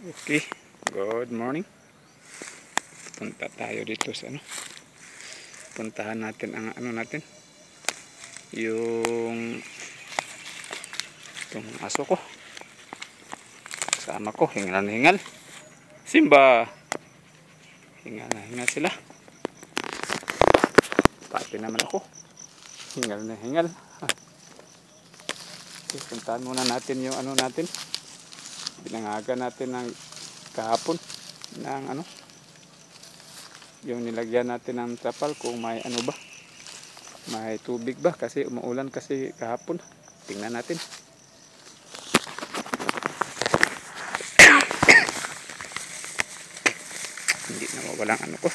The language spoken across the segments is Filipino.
Okay, good morning. Punta tayo dito sa puntahan natin ang natin. Yung itong aso ko. Kasama ko, hingal na hingal. Simba! Hingal na hingal sila. Pati naman ako. Hingal na hingal. Okay, puntahan muna natin yung natin. Binangaga natin ng kahapon ng yung nilagyan natin ng trapal kung may ba, may tubig ba kasi umuulan kasi kahapon. Tingnan natin. Hindi na mawalang ko,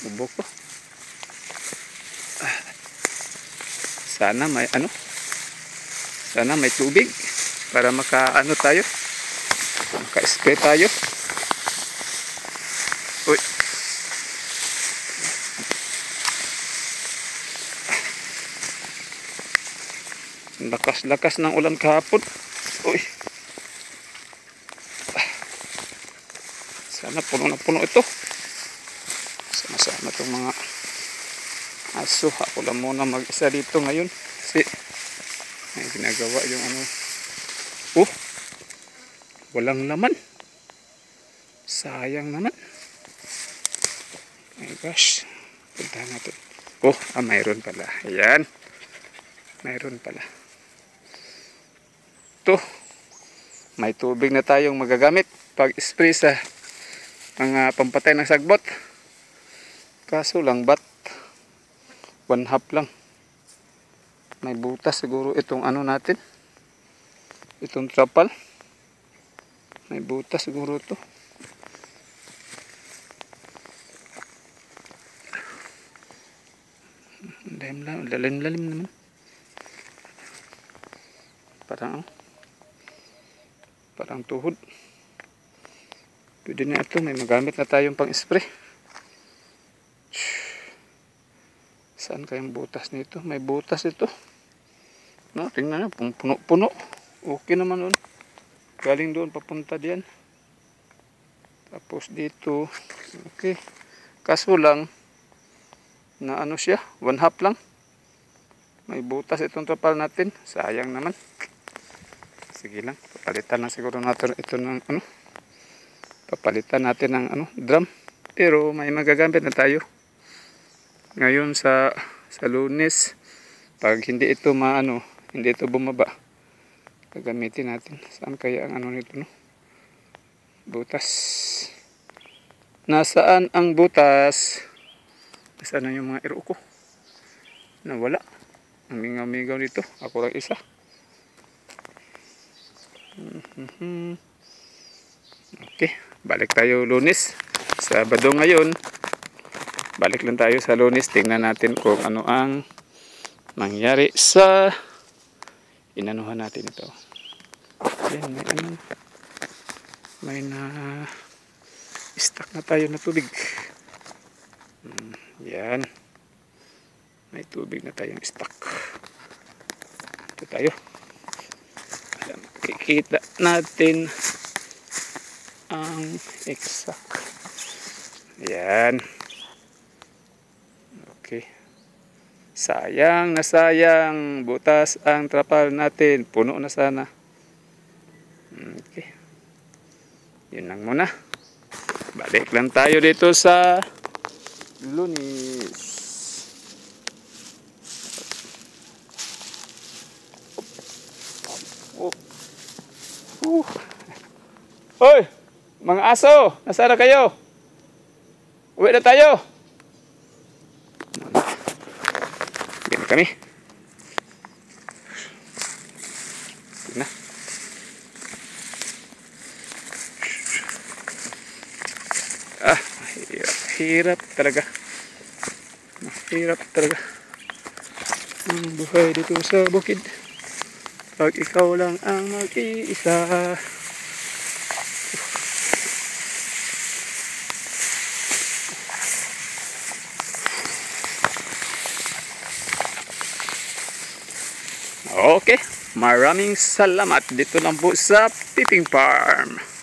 bubok ko. Sana may sana may tubig para tayo, maka-spray tayo. Uy. Lakas-lakas ng ulan kahapon. Uy. Sana puno na puno ito. Sama-sama itong mga aso. Ako lang muna mag-isa dito ngayon kasi may ginagawa yung walang laman. Sayang naman. My gosh. Puntahan natin. Mayroon pala. Ayan. Mayroon pala. Ito. May tubig na tayong magagamit pag spray sa mga pampatay ng sagbot. Kaso lang 1/2 lang. May butas siguro itong natin. Itong trapal. May butas siguro ito. Lalim naman. Parang tuhod. Pwede na ito. May magamit na tayong pang spray. Saan kayang butas nito? May butas ito. Tingnan na. Puno-puno. Okay naman nun. Galing doon papunta diyan. Tapos dito. Okay. Kaso lang na siya, 1/2 lang. May butas itong trapal natin. Sayang naman. Sige lang. Papalitan na siguro natin ito ng papalitan natin ng drum. Pero may magagamit na tayo. Ngayon sa Lunes, pag hindi ito hindi ito bumaba, gagamitin natin. Saan kaya ang nito butas? Nasaan ang butas? Nasaan na yung mga iro ko? Nawala. Amigaw dito. Ako lang isa. Okay. Balik tayo Lunes. Sabado ngayon. Balik lang tayo sa Lunes. Tingnan natin kung ano ang mangyari sa inanuhan natin ito. Yan, may stock na tayo na tubig. Yan. May tubig na tayong stock. Ito tayo. Makikita natin ang exact. Yan. Okay. Sayang na sayang. Butas ang trapal natin. Puno na sana. Okay. Yun lang muna. Balik lang tayo dito sa Lunes. Hoy! Mga aso! Nasaan na kayo? Uwi na tayo! Bili kami. Na. Mahirap talaga. Mahirap talaga ang buhay dito sa bukid. Pag ikaw lang ang mag-iisa. Okay. Maraming salamat. Dito lang po sa Piping Farm.